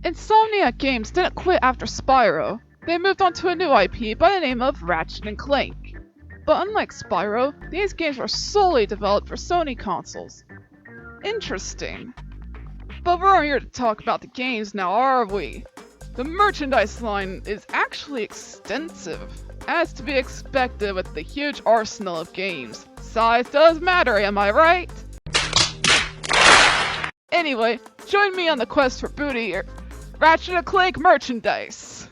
Insomniac Games didn't quit after Spyro. They moved on to a new IP by the name of Ratchet and Clank. But unlike Spyro, these games were solely developed for Sony consoles. Interesting. But we're here to talk about the games now, are we? The merchandise line is actually extensive, as to be expected with the huge arsenal of games. Size does matter, am I right? Anyway, join me on the quest for booty or Ratchet & Clank merchandise!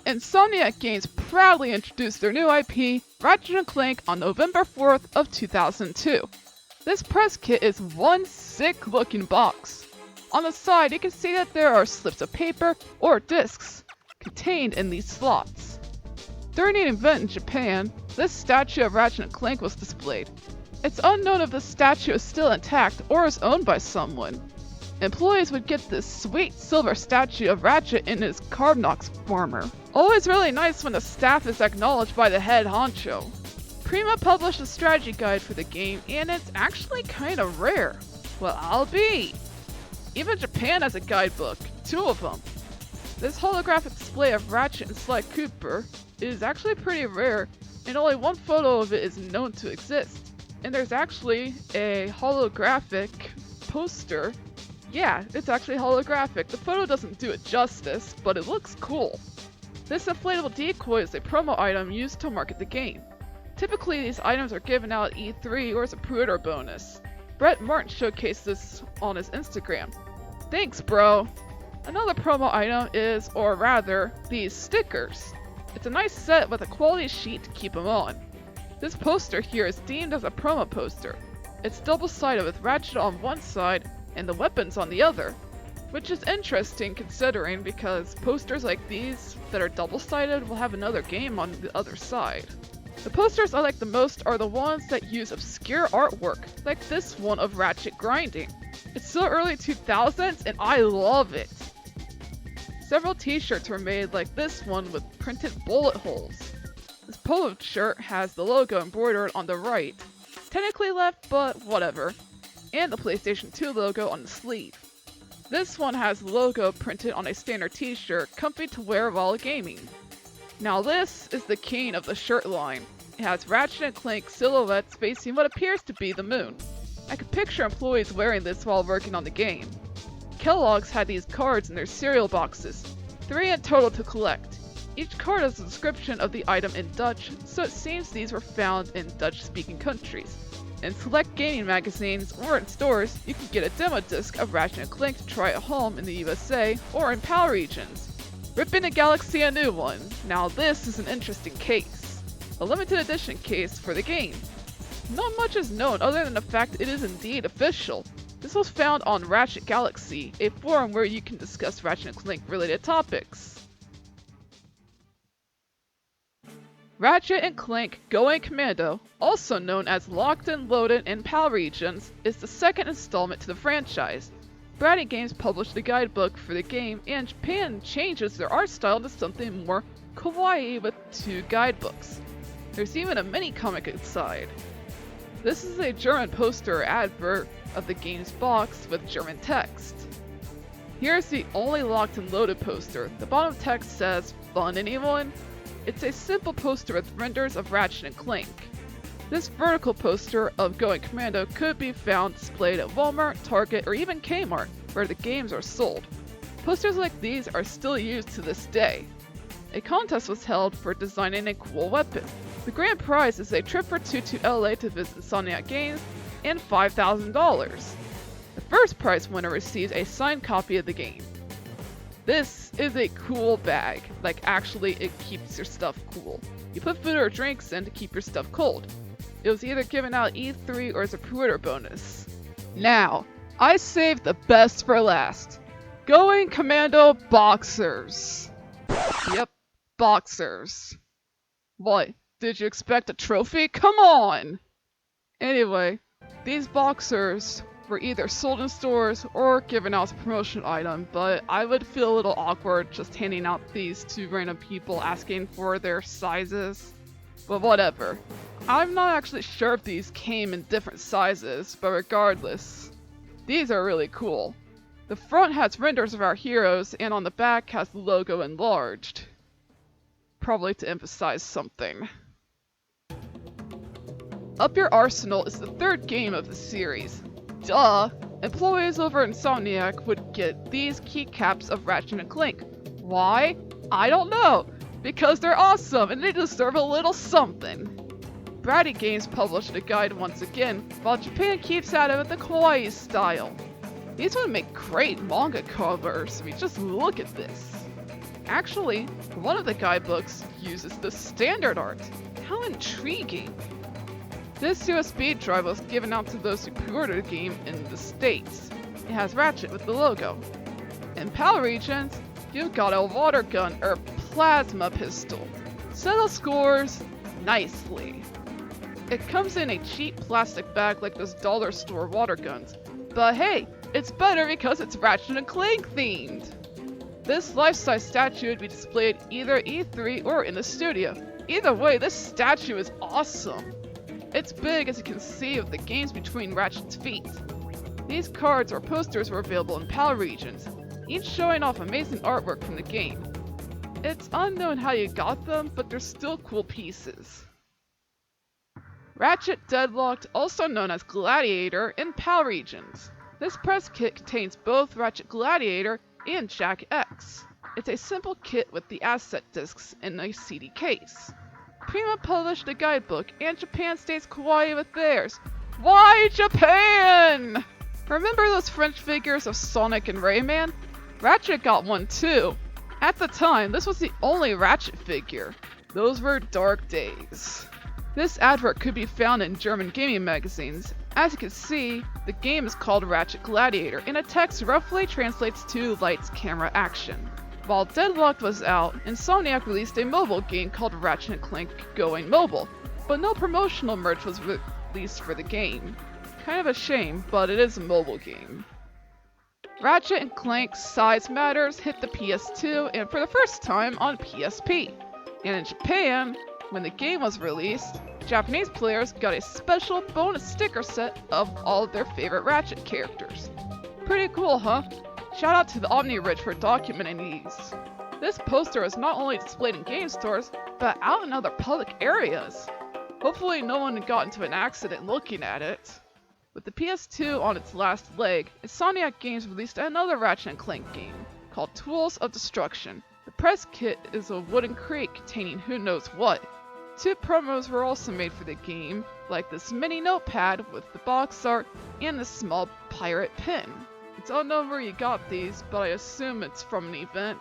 Insomniac Games proudly introduced their new IP, Ratchet & Clank, on November 4th of 2002. This press kit is one sick looking box. On the side you can see that there are slips of paper or discs contained in these slots. During an event in Japan, this statue of Ratchet & Clank was displayed. It's unknown if the statue is still intact or is owned by someone. Employees would get this sweet silver statue of Ratchet in his Carbnox armor. Always really nice when the staff is acknowledged by the head honcho. Prima published a strategy guide for the game, and it's actually kinda rare. Well, I'll be. Even Japan has a guidebook, 2 of them. This holographic display of Ratchet and Sly Cooper is actually pretty rare, and only one photo of it is known to exist. And there's actually a holographic poster. Yeah, it's actually holographic. The photo doesn't do it justice, but it looks cool. This inflatable decoy is a promo item used to market the game. Typically, these items are given out at E3 or as a pre-order bonus. Brett Martin showcased this on his Instagram. Thanks, bro! Another promo item is, or rather, these stickers. It's a nice set with a quality sheet to keep them on. This poster here is deemed as a promo poster. It's double-sided with Ratchet on one side and the weapons on the other, which is interesting considering because posters like these that are double-sided will have another game on the other side. The posters I like the most are the ones that use obscure artwork, like this one of Ratchet grinding. It's so early 2000s and I love it! Several t-shirts were made like this one with printed bullet holes. This polo shirt has the logo embroidered on the right. Technically left, but whatever. And the PlayStation 2 logo on the sleeve. This one has the logo printed on a standard t-shirt, comfy to wear while gaming. Now this is the king of the shirt line. It has Ratchet and Clank silhouettes facing what appears to be the moon. I could picture employees wearing this while working on the game. Kellogg's had these cards in their cereal boxes, 3 in total to collect. Each card has a description of the item in Dutch, so it seems these were found in Dutch-speaking countries. In select gaming magazines or in stores, you can get a demo disc of Ratchet & Clank to try at home in the USA or in PAL regions. Ripping the Galaxy a new one. Now this is an interesting case. A limited edition case for the game. Not much is known other than the fact it is indeed official. This was found on Ratchet Galaxy, a forum where you can discuss Ratchet & Clank related topics. Ratchet & Clank Going Commando, also known as Locked and Loaded in PAL regions, is the second installment to the franchise. Bratty Games published the guidebook for the game, and Japan changes their art style to something more kawaii with 2 guidebooks. There's even a mini-comic inside. This is a German poster or advert of the game's box with German text. Here's the only Locked and Loaded poster. The bottom text says, "Fun anyone?" It's a simple poster with renders of Ratchet and Clank. This vertical poster of Going Commando could be found displayed at Walmart, Target, or even Kmart, where the games are sold. Posters like these are still used to this day. A contest was held for designing a cool weapon. The grand prize is a trip for 2 to LA to visit Insomniac Games and $5,000. The first prize winner receives a signed copy of the game. This is a cool bag. Like, actually, it keeps your stuff cool. You put food or drinks in to keep your stuff cold. It was either given out at E3 or as a pre-order bonus. Now, I saved the best for last. Going Commando Boxers. Yep, boxers. What? Did you expect a trophy? Come on! Anyway, these boxers were either sold in stores or given out as a promotional item, but I would feel a little awkward just handing out these to random people asking for their sizes. But whatever. I'm not actually sure if these came in different sizes, but regardless, these are really cool. The front has renders of our heroes, and on the back has the logo enlarged. Probably to emphasize something. Up Your Arsenal is the third game of the series. Duh! Employees over Insomniac would get these keycaps of Ratchet and Clank. Why? I don't know! Because they're awesome and they deserve a little something! Bratty Games published a guide once again, while Japan keeps at it with the kawaii style. These would make great manga covers. I mean, just look at this. Actually, one of the guidebooks uses the standard art. How intriguing! This USB drive was given out to those who pre-ordered the game in the States. It has Ratchet with the logo. In PAL regions, you've got a water gun or plasma pistol. Settle scores nicely. It comes in a cheap plastic bag like those dollar store water guns. But hey, it's better because it's Ratchet and Clank themed! This life-size statue would be displayed either at E3 or in the studio. Either way, this statue is awesome! It's big, as you can see, with the games between Ratchet's feet. These cards or posters were available in PAL regions, each showing off amazing artwork from the game. It's unknown how you got them, but they're still cool pieces. Ratchet Deadlocked, also known as Gladiator, in PAL regions. This press kit contains both Ratchet Gladiator and Jack X. It's a simple kit with the asset discs in a CD case. Prima published a guidebook, and Japan stays kawaii with theirs. Why Japan? Remember those French figures of Sonic and Rayman? Ratchet got one too. At the time, this was the only Ratchet figure. Those were dark days. This advert could be found in German gaming magazines. As you can see, the game is called Ratchet Gladiator, and a text roughly translates to Lights, Camera, Action. While Deadlocked was out, Insomniac released a mobile game called Ratchet & Clank Going Mobile, but no promotional merch was released for the game. Kind of a shame, but it is a mobile game. Ratchet & Clank Size Matters hit the PS2 and for the first time on PSP. And in Japan, when the game was released, Japanese players got a special bonus sticker set of all of their favorite Ratchet characters. Pretty cool, huh? Shout out to the OmniRich for documenting these. This poster is not only displayed in game stores, but out in other public areas. Hopefully no one got into an accident looking at it. With the PS2 on its last leg, Insomniac Games released another Ratchet & Clank game, called Tools of Destruction. The press kit is a wooden crate containing who knows what. 2 promos were also made for the game, like this mini notepad with the box art and this small pirate pin. It's unknown where you got these, but I assume it's from an event,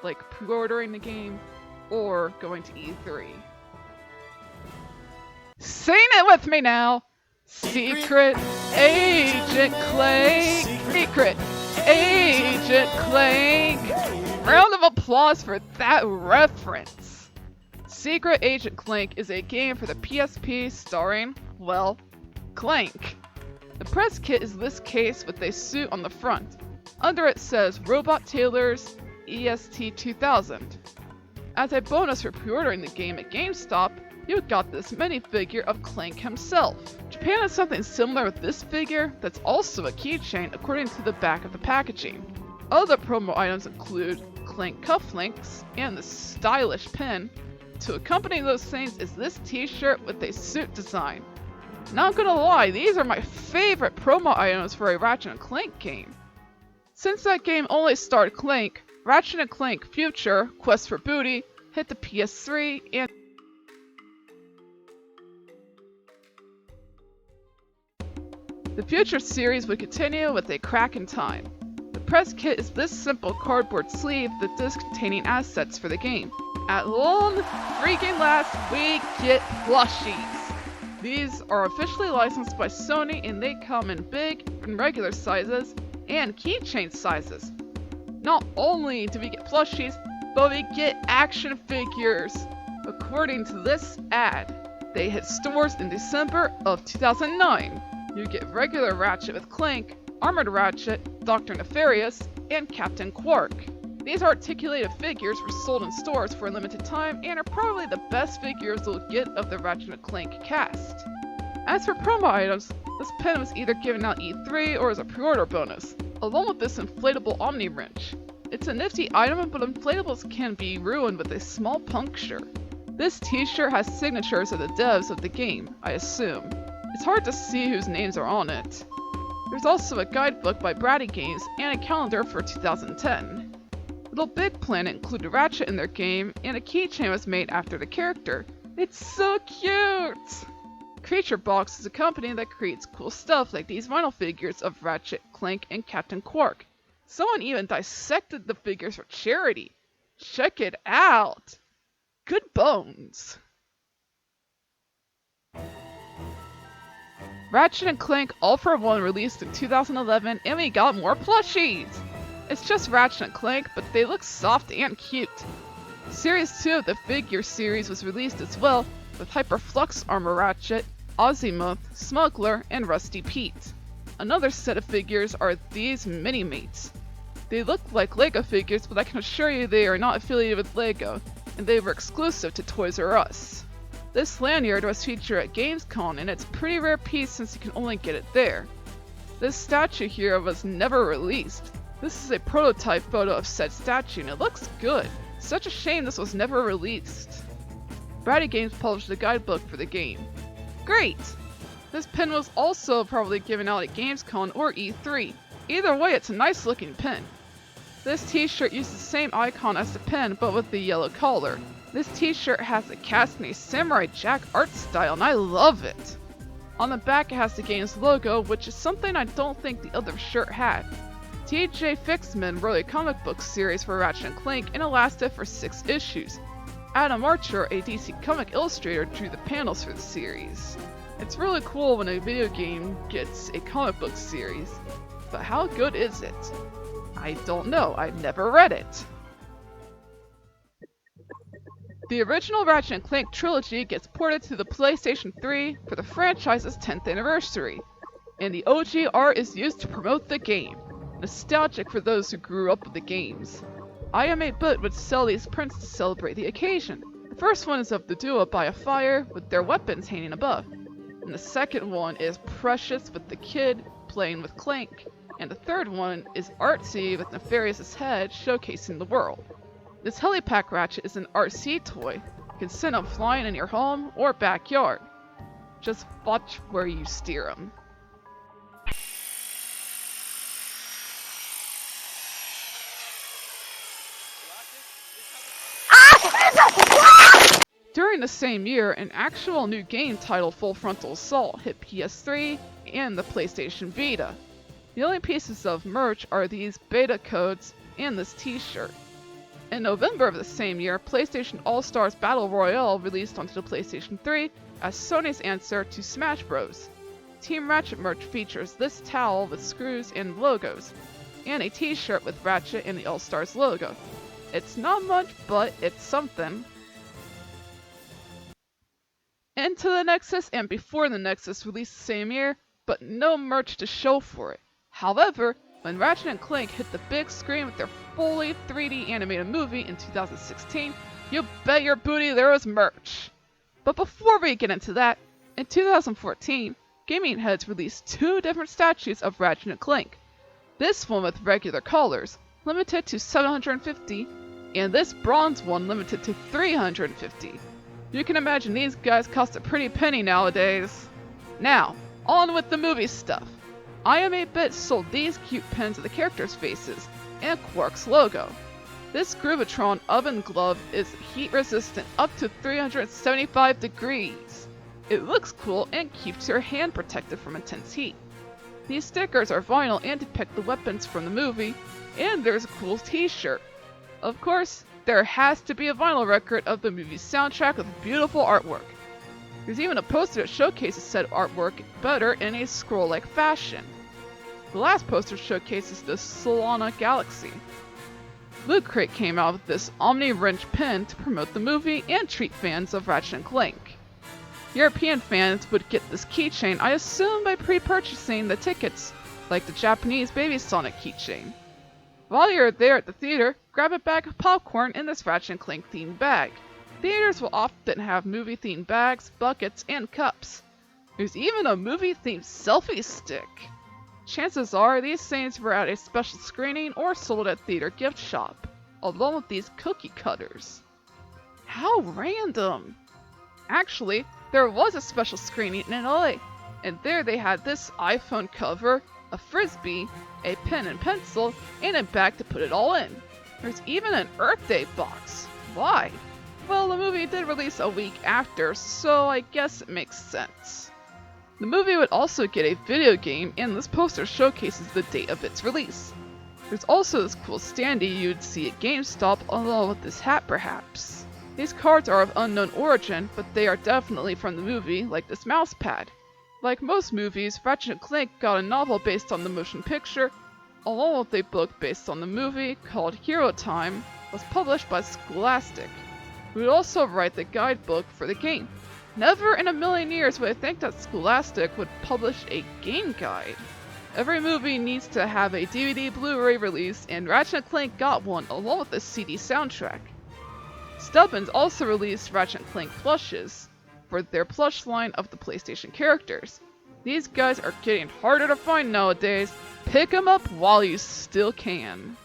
like pre-ordering the game, or going to E3. Sing it with me now! Secret Agent Clank! Secret Agent Clank! Round of applause for that reference! Secret Agent Clank is a game for the PSP starring, well, Clank. The press kit is this case with a suit on the front. Under it says Robot Tailors EST 2000. As a bonus for pre-ordering the game at GameStop, you got this minifigure of Clank himself. Japan has something similar with this figure that's also a keychain according to the back of the packaging. Other promo items include Clank cufflinks and this stylish pin. To accompany those things is this t-shirt with a suit design. Not gonna lie, these are my favorite promo items for a Ratchet & Clank game. Since that game only starred Clank, Ratchet & Clank Future, Quest for Booty, hit the PS3 and the Future series would continue with a crack in time. The press kit is this simple cardboard sleeve with discs containing assets for the game. At long freaking last, we get plushies! These are officially licensed by Sony and they come in big and regular sizes and keychain sizes. Not only do we get plushies, but we get action figures. According to this ad, they hit stores in December of 2009. You get regular Ratchet with Clank, Armored Ratchet, Dr. Nefarious, and Captain Quark. These articulated figures were sold in stores for a limited time and are probably the best figures you'll get of the Ratchet & Clank cast. As for promo items, this pin was either given out E3 or as a pre-order bonus. along with this inflatable Omni wrench. It's a nifty item, but inflatables can be ruined with a small puncture. This t-shirt has signatures of the devs of the game, I assume. It's hard to see whose names are on it. There's also a guidebook by Bratty Games and a calendar for 2010. Little Big Planet included Ratchet in their game, and a keychain was made after the character. It's so cute! Creature Box is a company that creates cool stuff like these vinyl figures of Ratchet, Clank, and Captain Quark. Someone even dissected the figures for charity. Check it out! Good bones! Ratchet and Clank All for One released in 2011, and we got more plushies! It's just Ratchet and Clank, but they look soft and cute. Series 2 of the figure series was released as well, with Hyperflux Armor Ratchet, Azimuth, Smuggler, and Rusty Pete. Another set of figures are these Mini-Mates. They look like LEGO figures, but I can assure you they are not affiliated with LEGO, and they were exclusive to Toys R Us. This lanyard was featured at Gamescom, and it's a pretty rare piece since you can only get it there. This statue here was never released. This is a prototype photo of said statue, and it looks good. Such a shame this was never released. Bratty Games published a guidebook for the game. Great! This pin was also probably given out at Gamescom or E3. Either way, it's a nice looking pin. This t-shirt uses the same icon as the pin, but with the yellow collar. This t-shirt has a cast in a Samurai Jack art style, and I love it! On the back it has the game's logo, which is something I don't think the other shirt had. TJ Fixman wrote a comic book series for Ratchet and Clank, and it lasted for 6 issues. Adam Archer, a DC comic illustrator, drew the panels for the series. It's really cool when a video game gets a comic book series, but how good is it? I don't know, I've never read it. The original Ratchet and Clank trilogy gets ported to the PlayStation 3 for the franchise's 10th anniversary, and the OG art is used to promote the game. Nostalgic for those who grew up with the games. I Am 8-Bit would sell these prints to celebrate the occasion. The first one is of the duo by a fire with their weapons hanging above, and the second one is Precious with the kid playing with Clank, and the third one is Artsy with Nefarious's head showcasing the world. This Helipack Ratchet is an RC toy. You can send them flying in your home or backyard. Just watch where you steer them. During the same year, an actual new game titled Full Frontal Assault hit PS3 and the PlayStation Vita. The only pieces of merch are these beta codes and this t-shirt. In November of the same year, PlayStation All-Stars Battle Royale released onto the PlayStation 3 as Sony's answer to Smash Bros. Team Ratchet merch features this towel with screws and logos, and a t-shirt with Ratchet and the All-Stars logo. It's not much, but it's something. Into the Nexus and Before the Nexus released the same year, but no merch to show for it. However, when Ratchet and Clank hit the big screen with their fully 3D animated movie in 2016, you bet your booty there was merch. But before we get into that, in 2014, Gaming Heads released 2 different statues of Ratchet and Clank. This one with regular colors, limited to 750, and this bronze one limited to 350. You can imagine these guys cost a pretty penny nowadays. Now, on with the movie stuff. I Am 8-Bit sold these cute pins of the characters' faces, and Quark's logo. This Groovatron oven glove is heat resistant up to 375 degrees. It looks cool and keeps your hand protected from intense heat. These stickers are vinyl and depict the weapons from the movie, and there's a cool t-shirt. Of course, there has to be a vinyl record of the movie's soundtrack with beautiful artwork. There's even a poster that showcases said artwork better in a scroll-like fashion. The last poster showcases the Solana Galaxy. Loot Crate came out with this Omni Wrench pin to promote the movie and treat fans of Ratchet and Clank. European fans would get this keychain, I assume by pre-purchasing the tickets, like the Japanese Baby Sonic keychain. While you're there at the theater, grab a bag of popcorn in this Ratchet and Clank themed bag. Theaters will often have movie themed bags, buckets, and cups. There's even a movie themed selfie stick. Chances are these scenes were at a special screening or sold at theater gift shop, along with these cookie cutters. How random! Actually, there was a special screening in LA, and there they had this iPhone cover, a frisbee, a pen and pencil, and a bag to put it all in. There's even an Earth Day box. Why? Well, the movie did release a week after, so I guess it makes sense. The movie would also get a video game, and this poster showcases the date of its release. There's also this cool standee you'd see at GameStop along with this hat perhaps. These cards are of unknown origin, but they are definitely from the movie, like this mouse pad. Like most movies, Ratchet & Clank got a novel based on the motion picture, along with a book based on the movie called Hero Time, was published by Scholastic, who would also write the guidebook for the game. Never in a million years would I think that Scholastic would publish a game guide. Every movie needs to have a DVD Blu-ray release, and Ratchet & Clank got one along with a CD soundtrack. Stubbins also released Ratchet & Clank plushes for their plush line of the PlayStation characters. These guys are getting harder to find nowadays. Pick them up while you still can.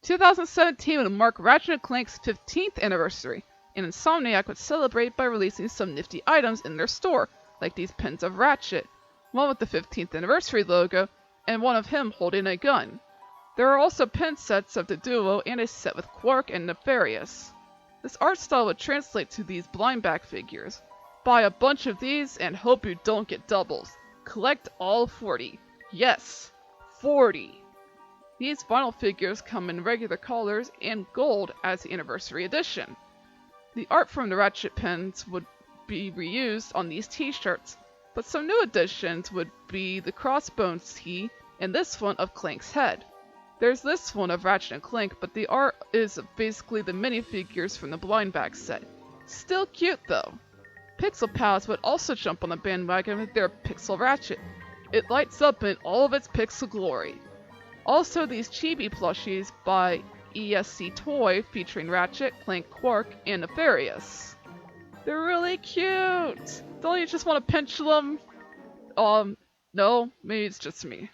2017 would mark Ratchet & Clank's 15th anniversary, and Insomniac would celebrate by releasing some nifty items in their store, like these pins of Ratchet, one with the 15th anniversary logo, and one of him holding a gun. There are also pin sets of the duo and a set with Quark and Nefarious. This art style would translate to these blind back figures. Buy a bunch of these and hope you don't get doubles. Collect all 40. Yes, 40! These vinyl figures come in regular colors and gold as the anniversary edition. The art from the Ratchet pins would be reused on these t-shirts, but some new additions would be the Crossbones tee and this one of Clank's head. There's this one of Ratchet and Clank, but the art is basically the minifigures from the blind bag set. Still cute though. Pixel Pals would also jump on the bandwagon with their Pixel Ratchet. It lights up in all of its pixel glory. Also these chibi plushies by ESC Toy featuring Ratchet, Clank, Quark, and Nefarious. They're really cute! Don't you just want to pinch them? No, maybe it's just me.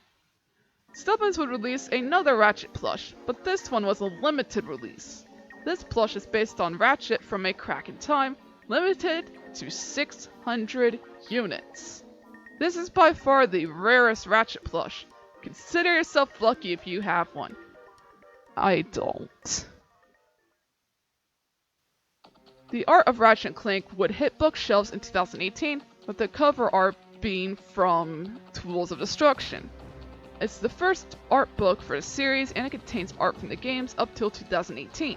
Stubbins would release another Ratchet plush, but this one was a limited release. This plush is based on Ratchet from A Crack in Time, limited to 600 units. This is by far the rarest Ratchet plush. Consider yourself lucky if you have one. I don't. The art of Ratchet & Clank would hit bookshelves in 2018, with the cover art being from Tools of Destruction. It's the first art book for the series, and it contains art from the games up till 2018.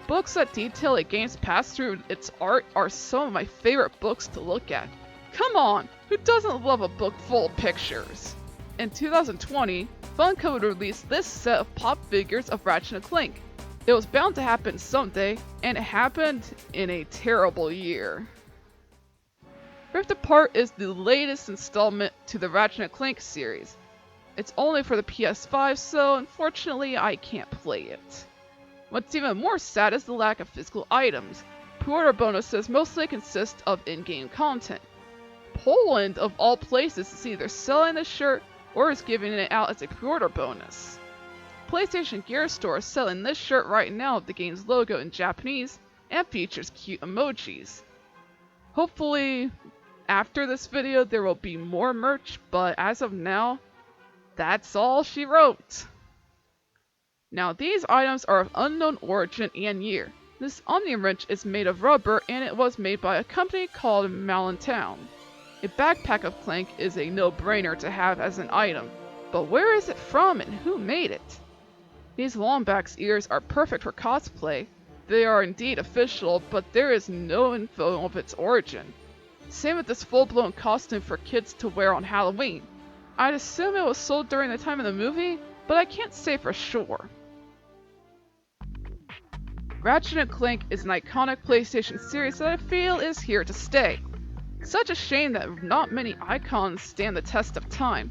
Books that detail a game's past through its art are some of my favorite books to look at. Come on, who doesn't love a book full of pictures? In 2020, Funko would release this set of pop figures of Ratchet & Clank. It was bound to happen someday, and it happened in a terrible year. Rift Apart is the latest installment to the Ratchet & Clank series. It's only for the PS5, so unfortunately I can't play it. What's even more sad is the lack of physical items. Pre-order bonuses mostly consist of in-game content. Poland, of all places, is either selling the shirt or is giving it out as a pre-order bonus. PlayStation Gear Store is selling this shirt right now with the game's logo in Japanese and features cute emojis. Hopefully, after this video there will be more merch, but as of now, that's all she wrote. Now these items are of unknown origin and year. This Omni wrench is made of rubber and it was made by a company called Malintown. A backpack of Clank is a no-brainer to have as an item, but where is it from and who made it? These Lombax ears are perfect for cosplay. They are indeed official, but there is no info of its origin. Same with this full-blown costume for kids to wear on Halloween. I'd assume it was sold during the time of the movie, but I can't say for sure. Ratchet & Clank is an iconic PlayStation series that I feel is here to stay. Such a shame that not many icons stand the test of time,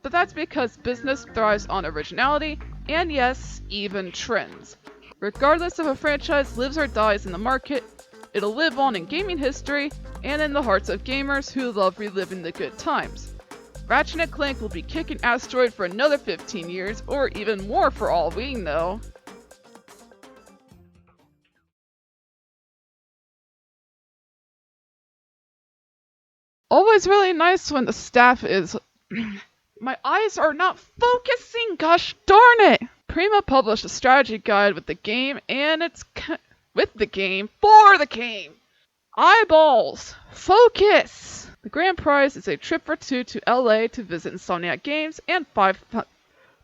but that's because business thrives on originality, and yes, even trends. Regardless if a franchise lives or dies in the market, it'll live on in gaming history and in the hearts of gamers who love reliving the good times. Ratchet and Clank will be kicking Asteroid for another 15 years, or even more for all we know. Always really nice when the staff is... My eyes are not focusing, gosh darn it! Prima published a strategy guide with the game and with the game for the game. Eyeballs! Focus! The grand prize is a trip for two to LA to visit Insomniac Games and $500,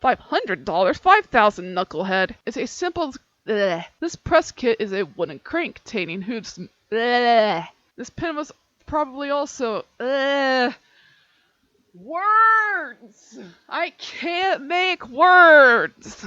5,000 knucklehead. It's a simple... Bleh. This press kit is a wooden crank containing hoops. Bleh. This pin was probably also... Words! I can't make words!